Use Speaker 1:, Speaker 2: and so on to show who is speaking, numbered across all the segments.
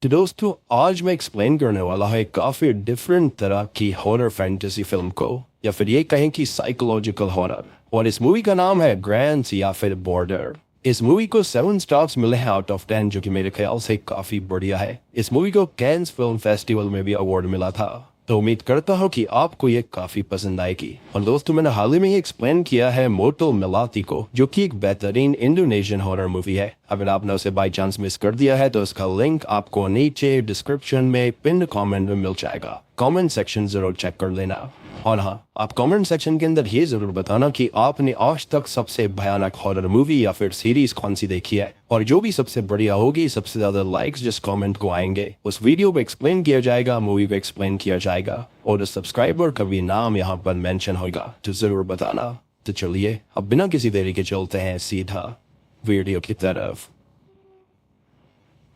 Speaker 1: तो दोस्तों आज मैं एक्सप्लेन करने वाला है काफ़ी डिफरेंट तरह की हॉरर फैंटेसी फिल्म को, या फिर ये कहें कि साइकोलॉजिकल हॉरर। और इस मूवी का नाम है ग्रैंड्स या फिर बॉर्डर। इस मूवी को 7 स्टार्स मिले हैं आउट ऑफ 10, जो कि मेरे ख्याल से काफ़ी बढ़िया है। इस मूवी को कैन्स फिल्म फेस्टिवल में भी अवार्ड मिला था, तो उम्मीद करता हूँ कि आपको ये काफ़ी पसंद आएगी। और दोस्तों मैंने हाल ही में ही एक्सप्लेन किया है मोर्टल मेलाती को, जो कि एक बेहतरीन इंडोनेशियन हॉरर मूवी है। अगर आपने उसे बाई चांस मिस कर दिया है तो उसका लिंक आपको नीचे डिस्क्रिप्शन में पिन कमेंट में मिल जाएगा। कमेंट सेक्शन जरूर चेक कर लेना। और हाँ, आप कमेंट सेक्शन के अंदर ये जरूर बताना कि आपने आज तक सबसे भयानक हॉरर मूवी या फिर सीरीज कौन सी देखी है, और जो भी सबसे बढ़िया होगी, सबसे ज्यादा लाइक्स जिस कमेंट को आएंगे उस वीडियो पे एक्सप्लेन किया जाएगा, मूवी पे एक्सप्लेन किया जाएगा, और उस सब्सक्राइबर का भी नाम यहाँ पर मेंशन होगा, तो जरूर बताना। तो चलिए अब बिना किसी देरी के चलते हैं सीधा वीडियो की तरफ।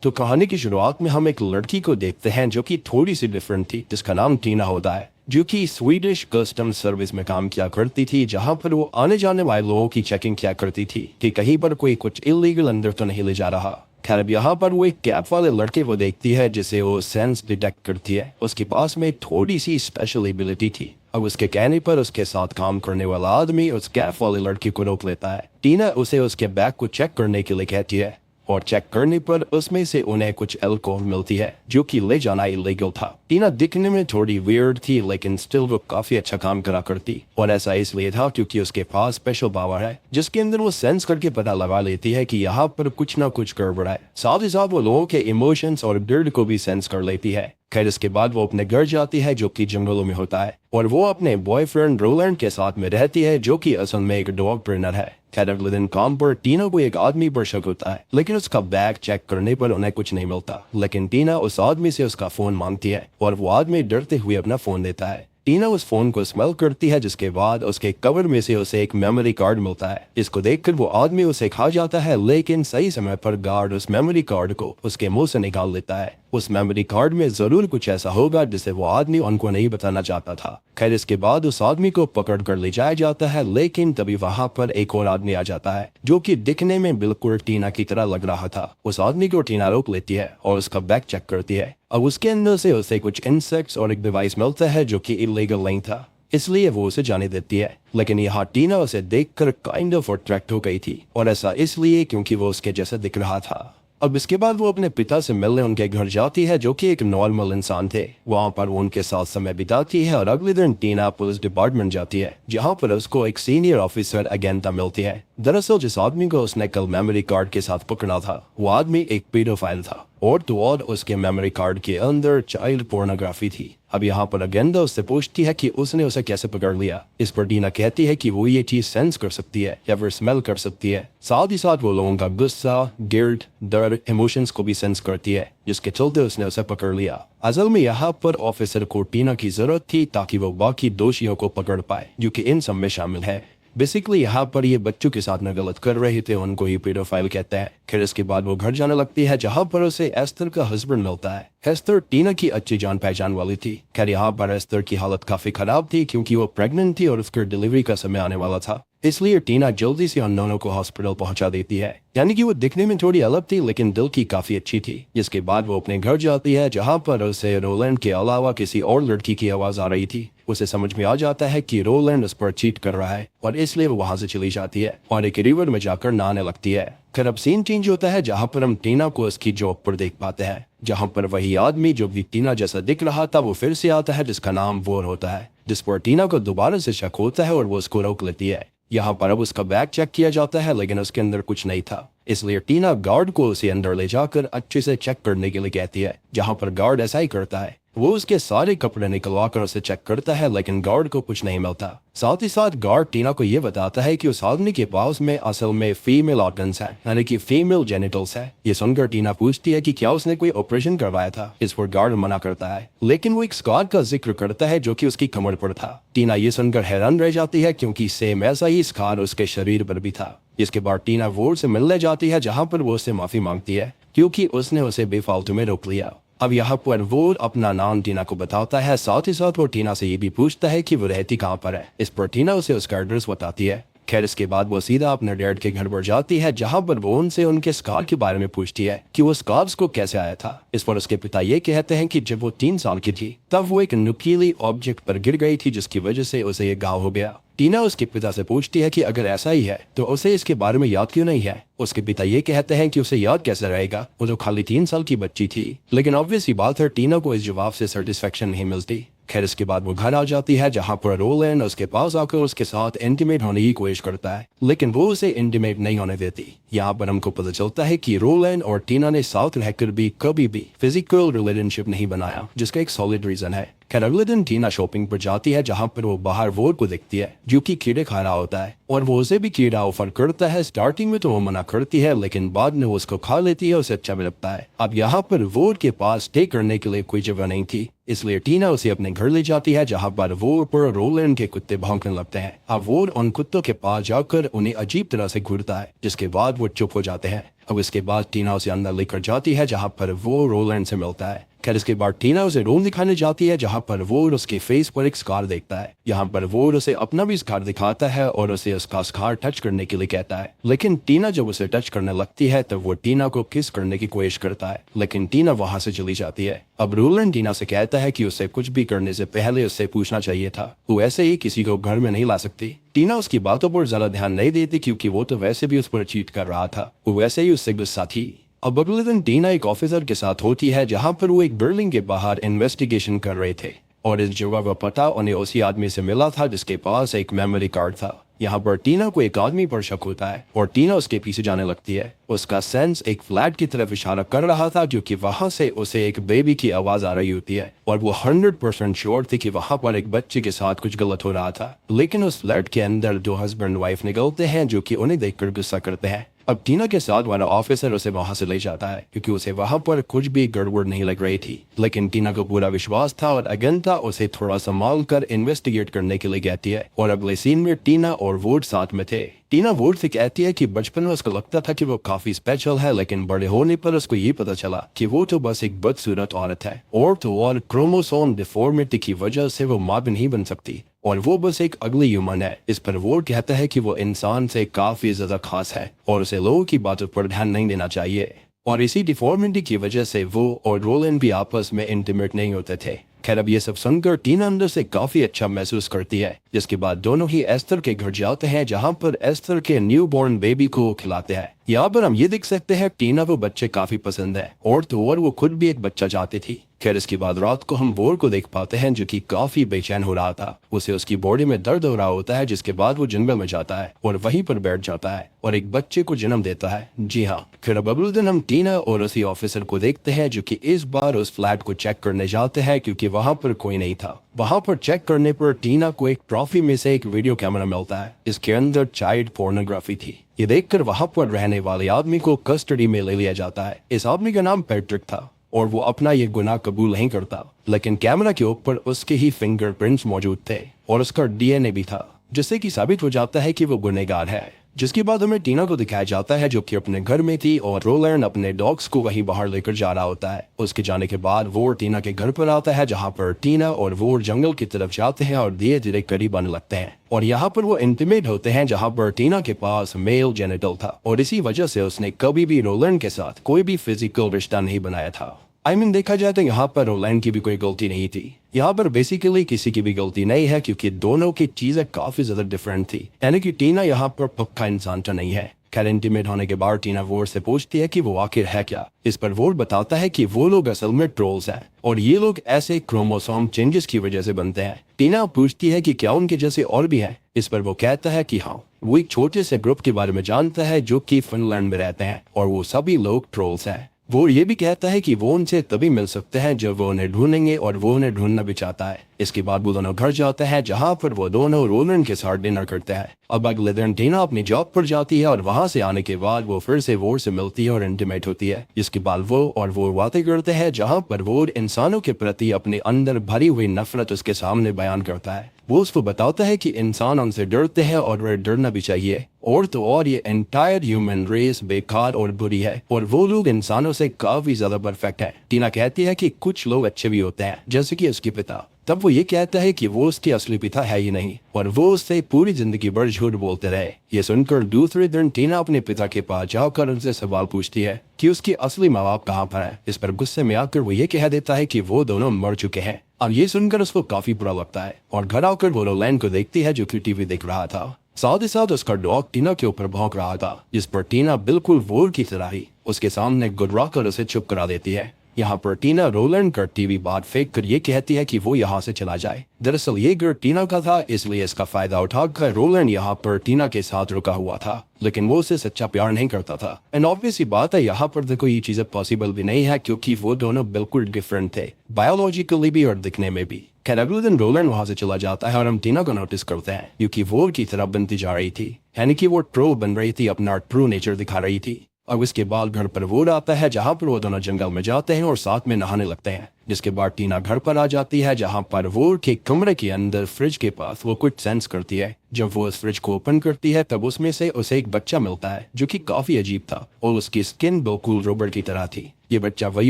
Speaker 1: तो कहानी की शुरुआत में हम एक लड़की को देखते हैं जो कि थोड़ी सी डिफरेंट थी, जिसका नाम टीना होता है, जो कि स्वीडिश कस्टम सर्विस में काम किया करती थी, जहां पर वो आने जाने वाले लोगों की चेकिंग किया करती थी कि कहीं पर कोई कुछ इलीगल अंदर तो नहीं ले जा रहा। खैर अब यहाँ पर वो एक कैप वाले लड़के को देखती है जिसे वो सेंस डिटेक्ट करती है। उसके पास में थोड़ी सी स्पेशल एबिलिटी थी। अब उसके कहने पर उसके साथ काम करने वाला आदमी उस कैप वाले लड़के को रोक लेता है। टीना उसे उसके बैग को चेक करने के लिए कहती है, और चेक करने पर उसमें से उन्हें कुछ अल्कोहल मिलती है, जो कि ले जाना इलीगल था। टीना दिखने में थोड़ी वियर्ड थी, लेकिन स्टिल वो काफी अच्छा काम करा करती, और ऐसा इसलिए था क्योंकि उसके पास स्पेशल पावर है जिसके अंदर वो सेंस करके पता लगा लेती है कि यहाँ पर कुछ ना कुछ गड़बड़ है। साथ ही साथ वो लोगों के इमोशंस और दर्द को भी सेंस कर लेती है। खैर इसके बाद वो अपने घर जाती है, जो कि जंगलों में होता है, और वो अपने बॉयफ्रेंड रोलैंड के साथ में रहती है, जो कि असल में एक डॉग ट्रेनर है। खैर अगले दिन काम पर टीना को एक आदमी पर शक होता है, लेकिन उसका बैग चेक करने पर उन्हें कुछ नहीं मिलता। लेकिन टीना उस आदमी से उसका फोन मांगती है, और वो आदमी डरते हुए अपना फोन देता है। टीना उस फोन को स्मेल करती है, जिसके बाद उसके कवर में से उसे एक मेमोरी कार्ड मिलता है। इसको देखकर वो आदमी उसे खा जाता है, लेकिन सही समय पर गार्ड उस मेमोरी कार्ड को उसके मुंह से निकाल लेता है। उस मेमोरी कार्ड में जरूर कुछ ऐसा होगा जिसे वो आदमी उनको नहीं बताना चाहता था। खैर इसके बाद उस आदमी को पकड़ कर ले जाया जाता है, लेकिन तभी वहां पर एक और आदमी आ जाता है, जो कि दिखने में बिल्कुल टीना की तरह लग रहा था। उस आदमी को टीना रोक लेती है और उसका बैग चेक करती है। अब उसके अंदर से उसे कुछ इंसेक्ट्स और एक डिवाइस मिलता है, जो कि इलीगल नहीं था, इसलिए वो उसे जाने देती है। लेकिन यहाँ टीना उसे देखकर काइंड ऑफ अट्रैक्ट हो गई थी, और ऐसा इसलिए क्योंकि वो उसके जैसा दिख रहा था। अब इसके बाद वो अपने पिता से मिलने उनके घर जाती है, जो कि एक नॉर्मल इंसान थे। वहाँ पर वो उनके साथ समय बिताती है, और अगले दिन टीना पुलिस डिपार्टमेंट जाती है, जहाँ पर उसको एक सीनियर ऑफिसर अगेंता मिलती है। दरअसल जिस आदमी को उसने कल मेमोरी कार्ड के साथ पकड़ा था, वो आदमी एक पेडोफाइल था, और तो और उसके मेमोरी कार्ड के अंदर चाइल्ड पोर्नोग्राफी थी। अब यहाँ पर अगेंदा उससे पूछती है कि उसने उसे कैसे पकड़ लिया। इस पर टीना कहती है कि वो ये चीज सेंस कर सकती है या फिर स्मेल कर सकती है। साथ ही साथ वो लोगों का गुस्सा, गिल्ट, दर्द, इमोशंस को भी सेंस करती है, जिसके चलते उसने उसे पकड़ लिया। असल में यहाँ पर ऑफिसर को टीना की जरूरत थी ताकि वो बाकी दोषियों को पकड़ पाए, जो कि इन सब में शामिल है। बेसिकली यहाँ पर ये बच्चों के साथ न गलत कर रहे थे, उनको ही पेडोफाइल कहते हैं। फिर इसके बाद वो घर जाने लगती है, जहाँ पर उसे एस्तर का हस्बैंड मिलता है। एस्तर टीना की अच्छी जान पहचान वाली थी। खैर यहाँ पर एस्तर की हालत काफी खराब थी, क्योंकि वो प्रेग्नेंट थी और उसके डिलीवरी का समय आने वाला था। इसलिए टीना जल्दी से उन दोनों को हॉस्पिटल पहुंचा देती है। यानी कि वो दिखने में थोड़ी अलग थी, लेकिन दिल की काफी अच्छी थी। जिसके बाद वो अपने घर जाती है, जहाँ पर उसे रोलैंड के अलावा किसी और लड़की की आवाज आ रही थी। उसे समझ में आ जाता है कि रोलैंड उस पर चीट कर रहा है, और इसलिए वो वहां से चली जाती है और एक रिवर में जाकर नहाने लगती है। फिर अब सीन चेंज होता है, जहाँ पर हम टीना को उसकी जॉब पर देख पाते हैं, जहाँ पर वही आदमी जो भी टीना जैसा दिख रहा था वो फिर से आता है, जिसका नाम वोर होता है। जिस पर टीना को दोबारा से शक होता है और वो उसको रोक लेती है। यहाँ पर अब उसका बैग चेक किया जाता है, लेकिन उसके अंदर कुछ नहीं था, इसलिए टीना गार्ड को उसे अंदर ले जाकर अच्छे से चेक करने के लिए कहती है। जहाँ पर गार्ड ऐसा ही करता है, वो उसके सारे कपड़े निकलवा कर उसे चेक करता है, लेकिन गार्ड को कुछ नहीं मिलता। साथ ही साथ गार्ड टीना को ये बताता है कि उस आदमी के पास में असल में फीमेल ऑर्गन्स है, यानी कि फीमेल जेनिटल्स है। ये सुनकर टीना पूछती है कि क्या उसने कोई ऑपरेशन करवाया था। इस पर गार्ड मना करता है, लेकिन वो एक स्कार का जिक्र करता है जो कि उसकी कमर पर था। टीना ये सुनकर हैरान रह जाती है, क्योंकि सेम ऐसा ही स्कार उसके शरीर पर भी था। इसके बाद टीना वोर से मिलने जाती है, जहाँ पर वो उससे माफी मांगती है, क्योंकि उसने उसे बेफालतू में रोक लिया। अब यहाँ पर वो अपना नाम टीना को बताता है। साथ ही साथ वो टीना से ये भी पूछता है कि वो रहती कहाँ पर है। इस पर टीना उसे उसका एड्रेस बताती है। खैर इसके बाद वो सीधा अपने डैड के घर पर जाती है, जहाँ पर वो उनसे उनके स्कार के बारे में पूछती है कि वो स्कार्स को कैसे आया था। इस पर उसके पिता ये कहते हैं कि जब वो 3 साल की थी तब वो एक नुकीली ऑब्जेक्ट पर गिर गई थी, जिसकी वजह से उसे ये घाव हो गया। टीना उसके पिता से पूछती है कि अगर ऐसा ही है तो उसे इसके बारे में याद क्यों नहीं है। उसके पिता ये कहते हैं कि उसे याद कैसे रहेगा, वो तो खाली 3 साल की बच्ची थी। लेकिन ऑब्वियस ही बात है, टीना को इस जवाब से सेटिस्फेक्शन नहीं मिलती। खैर इसके बाद वो घर आ जाती है, जहाँ पर रोलैंड उसके पास आकर उसके साथ इंटीमेट होने की कोशिश करता है, लेकिन वो उसे इंटीमेट नहीं होने देती। यहाँ पर हमको पता चलता है कि रोलैंड और टीना ने साथ रहकर भी कभी भी फिजिकल रिलेशनशिप नहीं बनाया, जिसका एक सॉलिड रीजन है। खैर अगले दिन टीना शॉपिंग पर जाती है, जहाँ पर वो बाहर वोड को देखती है जो कि कीड़े खा रहा होता है, और वो उसे भी कीड़ा ऑफर करता है। स्टार्टिंग में तो वो मना करती है, लेकिन बाद में वो उसको खा लेती है, उसे अच्छा भी लगता है। अब यहाँ पर वोड के पास स्टे करने के लिए कोई जगह नहीं थी, इसलिए टीना उसे अपने घर ले जाती है, जहाँ पर वोड पर रोलैंड के कुत्ते भौंकने लगते हैं। अब वोड उन कुत्तों के पास जाकर उन्हें अजीब तरह से घूरता है, जिसके बाद वो चुप हो जाते हैं। अब इसके बाद टीना उसे अंदर लेकर जाती है, जहाँ पर वो रोलैंड से मिलता है। खैर इसके बाद टीना उसे रूम दिखाने जाती है, जहाँ पर वो उसके फेस पर एक स्कार देखता है। यहाँ पर वो उसे अपना भी स्कार दिखाता है और उसे उसका स्कार टच करने के लिए कहता है, लेकिन टीना जब उसे टच करने लगती है तब वो टीना को किस करने की कोशिश करता है, लेकिन टीना वहां से चली जाती है। अब रोलैंड टीना से कहता है कि उसे कुछ भी करने से पहले उससे पूछना चाहिए था, वो ऐसे ही किसी को घर में नहीं ला सकती। टीना उसकी बातों पर ज्यादा ध्यान नहीं देती, क्योंकि वो तो वैसे भी उस पर चीट कर रहा था, वो वैसे ही उससे गुस्सा थी। अब अगले दिन टीना एक ऑफिसर के साथ होती है, जहाँ पर वो एक बिल्डिंग के बाहर इन्वेस्टिगेशन कर रहे थे, और इस जगह का पता उन्हें उसी आदमी से मिला था जिसके पास एक मेमोरी कार्ड था। यहाँ पर टीना को एक आदमी पर शक होता है और टीना उसके पीछे जाने लगती है। उसका सेंस एक फ्लैट की तरफ इशारा कर रहा था, क्योंकि वहां से उसे एक बेबी की आवाज आ रही होती है, और वो 100% श्योर थी कि वहां पर एक बच्चे के साथ कुछ गलत हो रहा था। लेकिन उस फ्लैट के अंदर 2 हस्बैंड वाइफ निकलते हैं, जो कि उन्हें देखकर गुस्सा करते हैं। अब टीना के साथ वाला ऑफिसर उसे वहां से ले जाता है, क्योंकि उसे वहां पर कुछ भी गड़बड़ नहीं लग रही थी। लेकिन टीना को पूरा विश्वास था, और अगेंता उसे थोड़ा संभाल कर इन्वेस्टिगेट करने के लिए कहती है। और अगले सीन में टीना और वुड साथ में थे। टीना वुड से कहती है कि बचपन में उसको लगता था कि वो काफी स्पेशल है, लेकिन बड़े होने पर उसको ये पता चला कि वो तो बस एक बदसूरत औरत है, और तो और क्रोमोसोम डिफॉर्मिटी की वजह से वो माँ भी नहीं बन सकती, और वो बस एक अगली ह्यूमन है। इस पर वो कहता है कि वो इंसान से काफी ज्यादा खास है और उसे लोगों की बातों पर ध्यान नहीं देना चाहिए, और इसी डिफॉर्मिटी की वजह से वो और रोलैंड भी आपस में इंटीमेट नहीं होते थे। खैर अब ये सब सुनकर टीना अंदर से काफी अच्छा महसूस करती है, जिसके बाद दोनों ही एस्थर के घर जाते हैं, जहाँ पर एस्थर के न्यू बॉर्न बेबी को खिलाते हैं। यहाँ पर हम ये देख सकते हैं टीना वो बच्चे काफी पसंद है, और तो और वो खुद भी एक बच्चा चाहती थी। खैर इसके बाद रात को हम वोर को देख पाते हैं, जो कि काफी बेचैन हो रहा था। उसे उसकी बॉडी में दर्द हो रहा होता है, जिसके बाद वो जंगल में जाता है और वहीं पर बैठ जाता है और एक बच्चे को जन्म देता है। जी हाँ। फिर अब अगले दिन हम टीना और उसी ऑफिसर को देखते हैं, जो कि इस बार उस फ्लैट को चेक करने जाते हैं, क्योंकि वहां पर कोई नहीं था। वहां पर चेक करने पर टीना को एक ट्रॉफी में से एक वीडियो कैमरा मिलता है, इसके अंदर चाइल्ड पोर्नोग्राफी थी। ये देखकर वहां पर रहने वाले आदमी को कस्टडी में ले लिया जाता है। इस आदमी का नाम पैट्रिक था, और वो अपना ये गुनाह कबूल नहीं करता, लेकिन कैमरा के ऊपर उसके ही फिंगरप्रिंट्स मौजूद थे और उसका डीएनए भी था, जिससे कि साबित हो जाता है कि वो गुनहगार है। जिसके बाद हमें टीना को दिखाया जाता है, जो कि अपने घर में थी, और रोलैंड अपने डॉग्स को वहीं बाहर लेकर जा रहा होता है। उसके जाने के बाद वो टीना के घर पर आता है, जहाँ पर टीना और वो जंगल की तरफ जाते हैं और धीरे धीरे करीब आने लगते हैं, और यहाँ पर वो इंटीमेट होते हैं, जहाँ पर टीना के पास मेल जेनिटल था, और इसी वजह से उसने कभी भी रोलैंड के साथ कोई भी फिजिकल रिश्ता नहीं बनाया था। देखा जाए तो यहाँ पर रोलैंड की भी कोई गलती नहीं थी। यहाँ पर बेसिकली किसी की भी गलती नहीं है, क्योंकि दोनों की चीजें काफी ज्यादा डिफरेंट थी। यानी कि टीना यहाँ पर पक्का इंसान तो नहीं है। खैर इंटीमेट होने के बाद टीना वोर से पूछती है कि वो आखिर है क्या। इस पर वोर बताता है कि वो लोग असल में ट्रोल्स हैं, और ये लोग ऐसे क्रोमोसोम चेंजेस की वजह से बनते हैं। टीना पूछती है कि क्या उनके जैसे और भी हैं। इस पर वो कहता है कि हाँ, वो एक छोटे से ग्रुप के बारे में जानता है, जो कि फिनलैंड में रहते हैं, और वो सभी लोग ट्रोल्स हैं। वो ये भी कहता है कि वो उनसे तभी मिल सकते हैं जब वो उन्हें ढूंढेंगे, और वो उन्हें ढूंढना भी चाहता है। इसके बाद वो दोनों घर जाते हैं, जहाँ पर वो दोनों रोलैंड के साथ डिनर करते हैं। अब अगले दिन टीना अपनी जॉब पर जाती है, और वहां से आने के बाद वो फिर से वोर से मिलती है और इंटीमेट होती है। जिसके बाद वो बातें करते हैं, जहाँ पर वो इंसानों के प्रति अपने अंदर भरी हुई नफरत उसके सामने बयान करता है। वो उसको बताता है कि इंसान उनसे डरते हैं और वह डरना भी चाहिए, और तो और ये एंटायर ह्यूमन रेस बेकार और बुरी है, और वो लोग इंसानों से काफी ज्यादा परफेक्ट है। टीना कहती है कि कुछ लोग अच्छे भी होते हैं, जैसे कि उसके पिता, तब वो ये कहता है कि वो उसके असली पिता है ही नहीं और वो उससे पूरी जिंदगी भर झूठ बोलते रहे। ये सुनकर दूसरे दिन टीना अपने पिता के पास जाकर उनसे सवाल पूछती है कि उसके असली माँ बाप कहाँ पर है। इस पर गुस्से में आकर वो ये कह देता है कि वो दोनों मर चुके हैं। और ये सुनकर उसको काफी बुरा लगता है और घर आकर वो रोलैंड को देखती है जो कि टीवी देख रहा था। साथ ही साथ उसका डॉग टीना के ऊपर भौंक रहा था, जिस पर टीना बिल्कुल वोर की तरह ही उसके सामने गुर्रा कर उसे चुप करा देती है। यहाँ पर टीना रोलैंड कर टीवी बात फेंक कर ये कहती है कि वो यहाँ से चला जाए। दरअसल ये घर टीना का था, इसलिए इसका फायदा उठाकर रोलैंड यहाँ पर टीना के साथ रुका हुआ था, लेकिन वो उसे सच्चा प्यार नहीं करता था। एंड ऑब्वियस ही बात है यहाँ पर देखो ये चीजें पॉसिबल भी नहीं है क्योंकि वो दोनों बिल्कुल डिफरेंट थे, बायोलॉजिकली भी और दिखने में भी। खैर अगले दिन रोलैंड वहां से चला जाता है और हम टीना को नोटिस करते हैं क्योंकि वो की तरह बनती जा रही थी, यानी कि वो ट्रोल बन रही थी, अपना ट्रू नेचर दिखा रही थी। और उसके बाद घर पर वोर आता है जहाँ पर वो दोनों जंगल में जाते हैं और साथ में नहाने लगते हैं। जिसके बाद टीना घर पर आ जाती है जहाँ पर वोर के कमरे के अंदर फ्रिज के पास वो कुछ सेंस करती है। जब वो उस फ्रिज को ओपन करती है तब उसमें से उसे एक बच्चा मिलता है जो कि काफी अजीब था और उसकी स्किन बिल्कुल रोबोट की तरह थी। ये बच्चा वही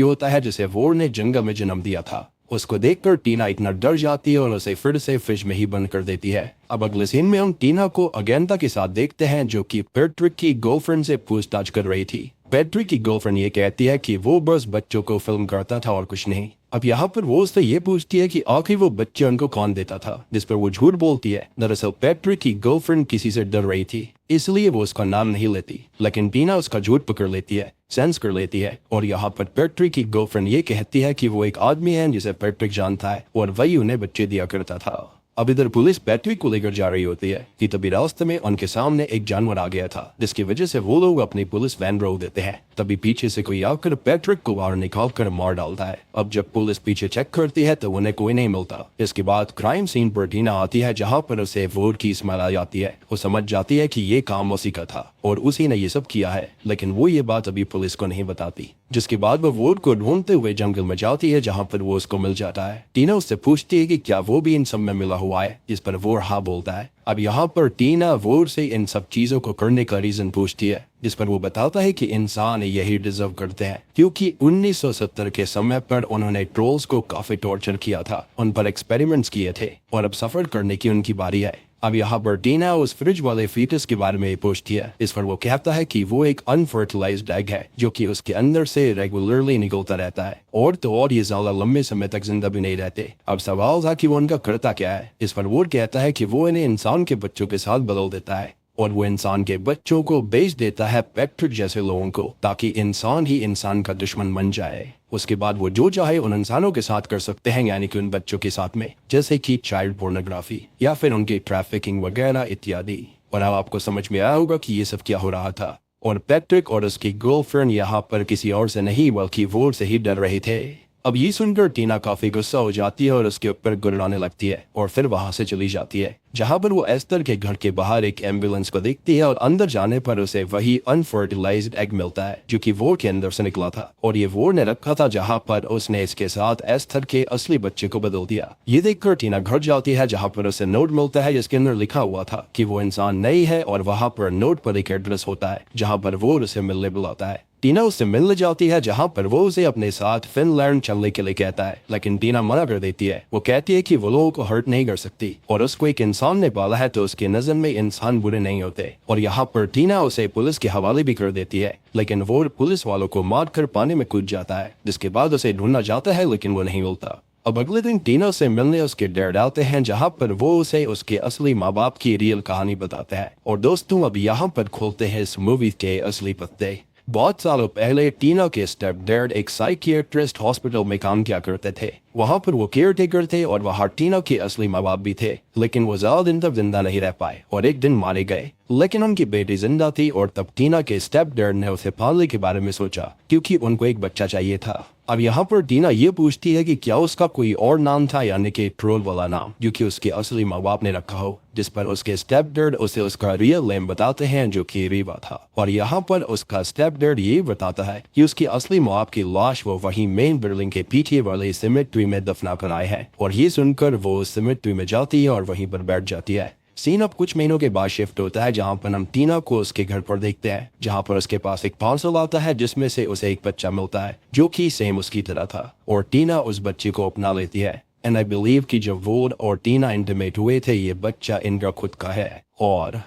Speaker 1: होता है जिसे वोर ने जंगल में जन्म दिया था। उसको देखकर टीना इतना डर जाती है और उसे फिर से फ्रिज में ही बंद कर देती है। अब अगले सीन में हम टीना को अगेंता के साथ देखते हैं जो कि पैट्रिक की गर्लफ्रेंड से पूछताछ कर रही थी। पैट्रिक की गर्लफ्रेंड ये कहती है कि वो बस बच्चों को फिल्म करता था और कुछ नहीं। अब यहाँ पर वो उससे ये पूछती है कि आखिर वो बच्चे उनको कौन देता था, जिस पर वो झूठ बोलती है। दरअसल पैट्रिक की गर्लफ्रेंड किसी से डर रही थी इसलिए वो उसका नाम नहीं लेती, लेकिन टीना उसका झूठ पकड़ लेती है, सेंस कर लेती है। और यहाँ पर पैट्रिक की गर्लफ्रेंड ये कहती है कि वो एक आदमी है जिसे पैट्रिक जानता है और वही उन्हें बच्चे दिया करता था। अब इधर पुलिस पैट्रिक को लेकर जा रही होती है कि तभी रास्ते में उनके सामने एक जानवर आ गया था, जिसकी वजह से वो लोग अपनी पुलिस वैन रोक देते हैं। तभी पीछे से कोई आकर पैट्रिक को बाहर निकाल कर मार डालता है। अब जब पुलिस पीछे चेक करती है तो उन्हें कोई नहीं मिलता। इसके बाद क्राइम सीन पर टीना आती है जहाँ पर उसे वोड की स्मेल आ जाती है। वो समझ जाती है कि ये काम उसी का था और उसी ने ये सब किया है, लेकिन वो ये बात अभी पुलिस को नहीं बताती। जिसके बाद वो वोड को ढूंढते हुए जंगल में जाती है जहाँ पर वो उसको मिल जाता है। टीना उससे पूछती है कि क्या वो भी इन सब में मिला हुआ है, जिस पर वो हाँ बोलता है। अब यहाँ पर टीना वोड से इन सब चीजों को करने का रीजन पूछती है, जिस पर वो बताता है कि इंसान यही डिजर्व करते हैं क्योंकि 1970 के समय पर उन्होंने ट्रोल्स को काफी टॉर्चर किया था, उन पर एक्सपेरिमेंट्स किए थे और अब सफर करने की उनकी बारी है। अब यहाँ पर टीना उस फ्रिज वाले फीटस के बारे में पूछती है। इस पर वो कहता है कि वो एक अनफर्टिलाइज्ड एग है जो कि उसके अंदर से रेगुलरली निकलता रहता है और तो और ये ज्यादा लंबे समय तक जिंदा भी नहीं रहते। अब सवाल था कि वो उनका करता क्या है। इस पर वो कहता है कि वो इन्हें इंसान के बच्चों के साथ बदल देता है और वो इंसान के बच्चों को बेच देता है पैट्रिक जैसे लोगों को, ताकि इंसान ही इंसान का दुश्मन बन जाए। उसके बाद वो जो चाहे उन इंसानों के साथ कर सकते हैं, यानी कि उन बच्चों के साथ में, जैसे कि चाइल्ड पोर्नोग्राफी या फिर उनकी ट्रैफिकिंग वगैरह इत्यादि। और अब आपको समझ में आया होगा कि ये सब क्या हो रहा था। और पैट्रिक और उसकी गर्लफ्रेंड यहाँ पर किसी और से नहीं बल्कि वो से ही डर रहे थे। अब ये सुनकर टीना काफी गुस्सा हो जाती है और उसके ऊपर गुर्राने लगती है और फिर वहां से चली जाती है, जहां पर वो एस्टर के घर के बाहर एक एम्बुलेंस को देखती है और अंदर जाने पर उसे वही अनफर्टिलाइज्ड एग मिलता है जो कि वोर के अंदर से निकला था और ये वोर ने रखा था, जहां पर उसने इसके साथ एस्टर के असली बच्चे को बदल दिया। ये देखकर टीना घर जाती है जहां पर उसे नोट मिलता है जिसके अंदर लिखा हुआ था कि वो इंसान नहीं है और वहां पर नोट पर एक एड्रेस होता है जहां पर वो उसे मिलने बुलाता है। टीना उससे मिलने जाती है जहां पर वो उसे अपने साथ फिनलैंड चलने के लिए कहता है, लेकिन टीना मना कर देती है। वो कहती है कि वो लोगों को हर्ट नहीं कर सकती और उसको एक इंसान ने पाला है तो उसकी नजर में इंसान बुरे नहीं होते। और यहाँ पर टीना उसे पुलिस के हवाले भी कर देती है, लेकिन वो पुलिस वालों को मार कर पानी में कूद जाता है, जिसके बाद उसे ढूंढना जाता है लेकिन वो नहीं मिलता। अब अगले दिन टीना से मिलने उसके डैड आते हैं जहां पर वो उसे उसके असली माँ बाप की रियल कहानी बताते हैं। और दोस्तों अब यहाँ पर खोलते हैं इस मूवी के असली पत्ते। बहुत सालों पहले टीना के स्टेप डैड एक साइकियाट्रिस्ट हॉस्पिटल में काम किया करते थे। वहां पर वो केयर टेकर थे और वहां टीना के असली माँ बाप भी थे, लेकिन वो ज्यादा दिन तक जिंदा नहीं रह पाए और एक दिन मारे गए। लेकिन उनकी बेटी जिंदा थी और तब टीना के स्टेप डैड ने उसे पालने के बारे में सोचा क्योंकि उनको एक बच्चा चाहिए था। अब यहाँ पर टीना ये पूछती है कि क्या उसका कोई और नाम था, यानी कि ट्रोल वाला नाम जो कि उसके असली माँ बाप ने रखा हो, जिस पर उसके स्टेप डैड उसे उसका रियल नेम बताते हैं जो कि रीवा था। और यहाँ पर उसका स्टेप डैड ये बताता है कि उसकी असली माँ बाप की लाश वो वही मेन बिल्डिंग के पीछे वाले सिमेट्री में दफना कर आए हैं। और ये सुनकर वो सिमेट्री में जाती है और वहीं पर बैठ जाती है। सीन अब कुछ महीनों के बाद शिफ्ट होता है जहां पर हम टीना को उसके घर पर देखते हैं, जहां पर उसके पास एक पार्सल आता है जिसमें से उसे एक बच्चा मिलता है जो कि सेम उसकी तरह था और टीना उस बच्चे को अपना लेती है। एंड आई बिलीव कि जब वो और टीना इंटीमेट हुए थे ये बच्चा इनका खुद का है और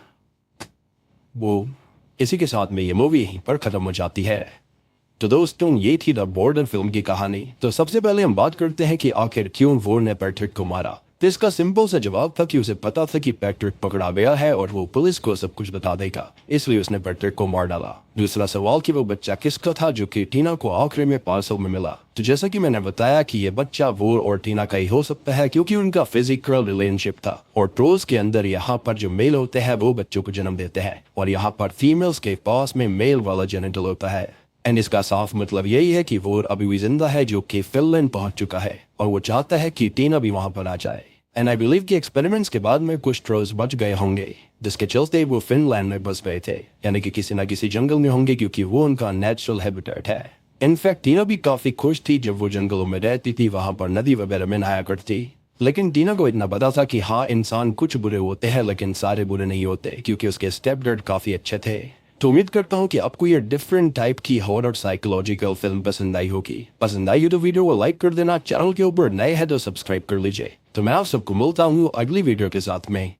Speaker 1: वो इसी के साथ में ये मूवी यहीं पर ख़त्म हो जाती है। तो दोस्तों ये थी द बॉर्डर फिल्म की कहानी। तो सबसे पहले हम बात करते हैं कि आखिर क्यों वॉर ने पैट्रिक को मारा। तो इसका सिंपल सा जवाब था कि उसे पता था कि पैट्रिक पकड़ा गया है और वो पुलिस को सब कुछ बता देगा, इसलिए उसने पैट्रिक को मार डाला। दूसरा सवाल कि वो बच्चा किसका था जो कि टीना को आखिर में पार्सल में मिला। तो जैसा कि मैंने बताया कि ये बच्चा वॉर और टीना का ही हो सकता है क्योंकि उनका फिजिकल रिलेशनशिप था और ट्रोल्स के अंदर यहाँ पर जो मेल होते हैं वो बच्चों को जन्म देते हैं और यहाँ पर फीमेल्स के पास में मेल वाला जेनिटल होता है। एंड इसका साफ मतलब यही है कि वो अभी भी जिंदा है जो कि फिनलैंड पहुंच चुका है और वो चाहता है कि टीना भी वहां पर आ जाए। एंड आई बिलीव कि एक्सपेरिमेंट्स के बाद में कुछ ट्रोल्स बच गए होंगे जिसके चलते वो फिनलैंड में बस गए थे, यानी कि किसी न किसी जंगल में होंगे क्योंकि वो उनका नेचुरल हैबिटेट है। इनफैक्ट टीना भी काफी खुश थी जब वो जंगलों में रहती थी, वहां पर नदी वगैरह में नहाया करती। लेकिन टीना को इतना पता था कि हाँ इंसान कुछ बुरे होते हैं लेकिन सारे बुरे नहीं होते क्योंकि उसके स्टेप डैड काफी अच्छे थे। तो उम्मीद करता हूँ कि आपको ये डिफरेंट टाइप की हॉरर साइकोलॉजिकल फिल्म पसंद आई होगी। पसंद आई हो तो वीडियो को लाइक कर देना, चैनल के ऊपर नए हैं तो सब्सक्राइब कर लीजिए। तो मैं आप सबको मिलता हूँ अगली वीडियो के साथ में।